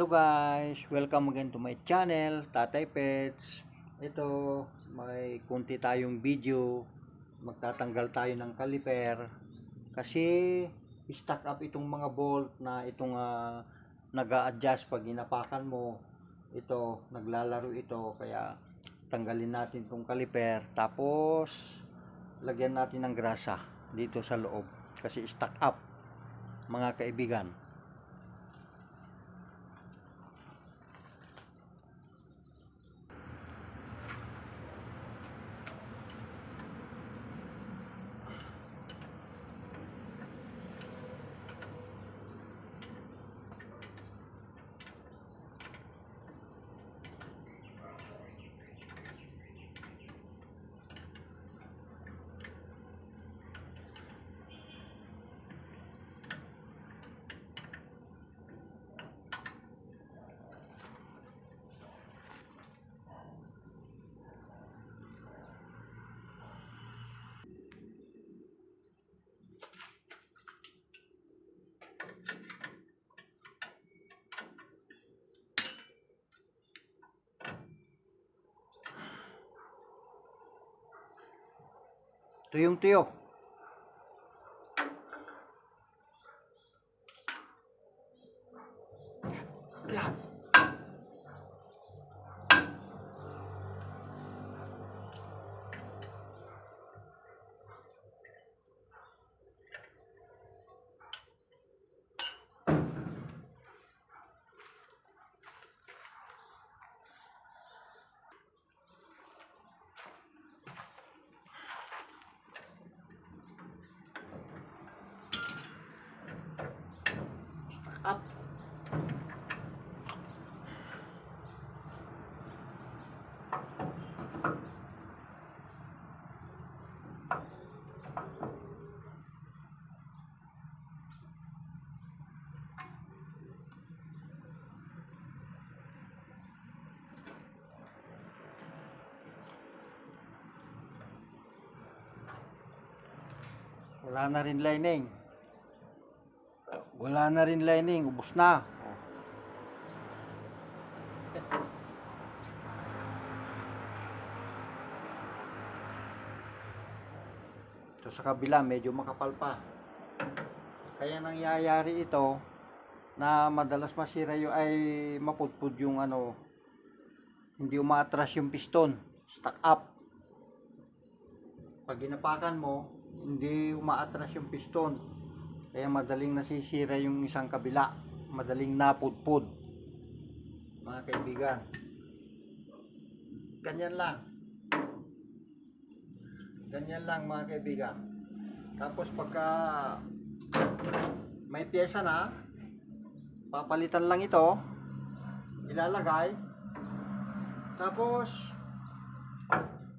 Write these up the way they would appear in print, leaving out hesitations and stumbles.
Hello guys, welcome again to my channel, Tatay Pets. Ito, may kunti tayong video. Magtatanggal tayo ng caliper kasi stuck up itong mga bolt na itong nag-a-adjust pag inapakan mo. Ito, naglalaro ito, kaya tanggalin natin itong caliper. Tapos lagyan natin ng grasa dito sa loob kasi stuck up, mga kaibigan. Tuyong-tuyo. Yan. Up. Wala na rin lining. Wala na rin lining, ubos na. Ito sa kabila, medyo makapal pa. Kaya nangyayari ito na madalas masira yung ay mapudpud yung hindi umaatras yung piston, stuck up. Pag ginapakan mo, hindi umaatras yung piston. Kaya madaling nasisira yung isang kabila, madaling napudpud, mga kaibigan. Ganyan lang mga kaibigan. Tapos pagka may pyesa na, papalitan lang ito, ilalagay, tapos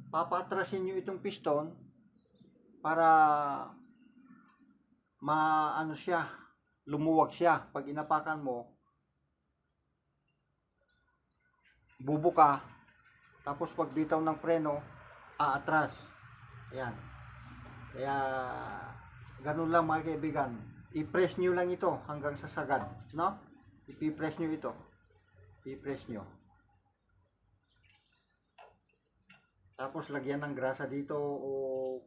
papatrasin nyo itong piston para siya, lumuwag siya. Pag inapakan mo, bubuka, tapos pag bitaw ng preno, aatras. Ayan. Kaya ganun lang mga kaibigan, i-press nyo lang ito hanggang sa sagad, no? I-press nyo ito, i-press nyo, tapos lagyan ng grasa dito o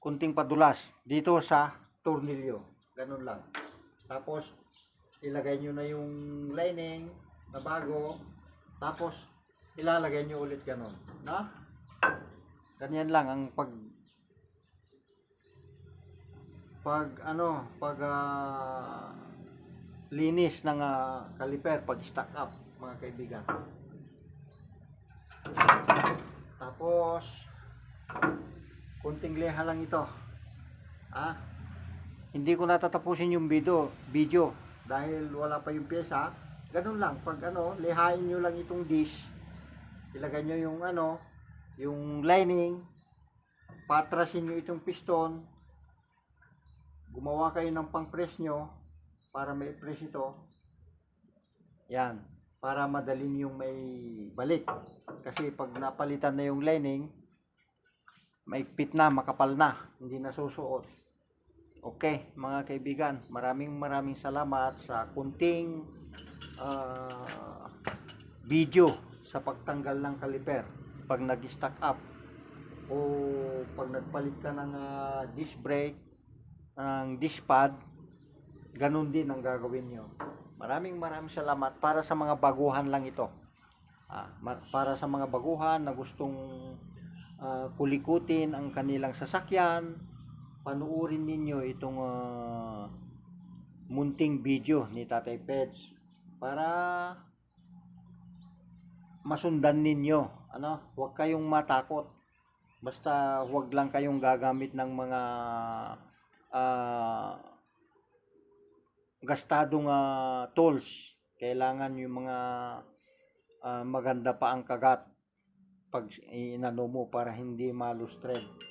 kunting padulas dito sa tornilyo, ganun lang. Tapos ilagay nyo na yung lining na bago, tapos ilalagay nyo ulit ganun, no? Ganyan lang ang linis ng caliper pag stuck up, mga kaibigan. Tapos kunting leha lang ito. Hindi ko natatapusin yung video dahil wala pa yung pyesa. Ganun lang, pag lehain nyo lang itong dish, ilagay nyo yung yung lining, patrasin nyo itong piston, gumawa kayo ng pang-press nyo para may press ito. Yan, para madali yung may balik. Kasi pag napalitan na yung lining, maigpit na, makapal na, hindi na susuot. Okay, mga kaibigan, maraming salamat sa kunting video sa pagtanggal ng kaliper pag nag-stack up o pag nagpalit ka ng disc brake, ng disc pad, ganun din ang gagawin nyo. Maraming salamat. Para sa mga baguhan lang ito, para sa mga baguhan na gustong kulikutin ang kanilang sasakyan, panuorin ninyo itong munting video ni Tatay Peds para masundan ninyo. Huwag kayong matakot. Basta huwag lang kayong gagamit ng mga gastadong tools. Kailangan yung mga maganda pa ang kagat pag inano mo para hindi malustred.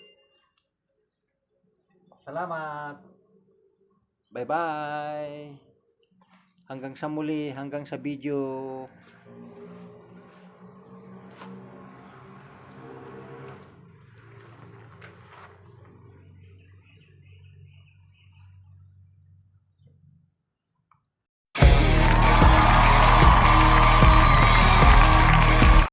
Salamat. Bye bye. Hanggang sa muli, hanggang sa video.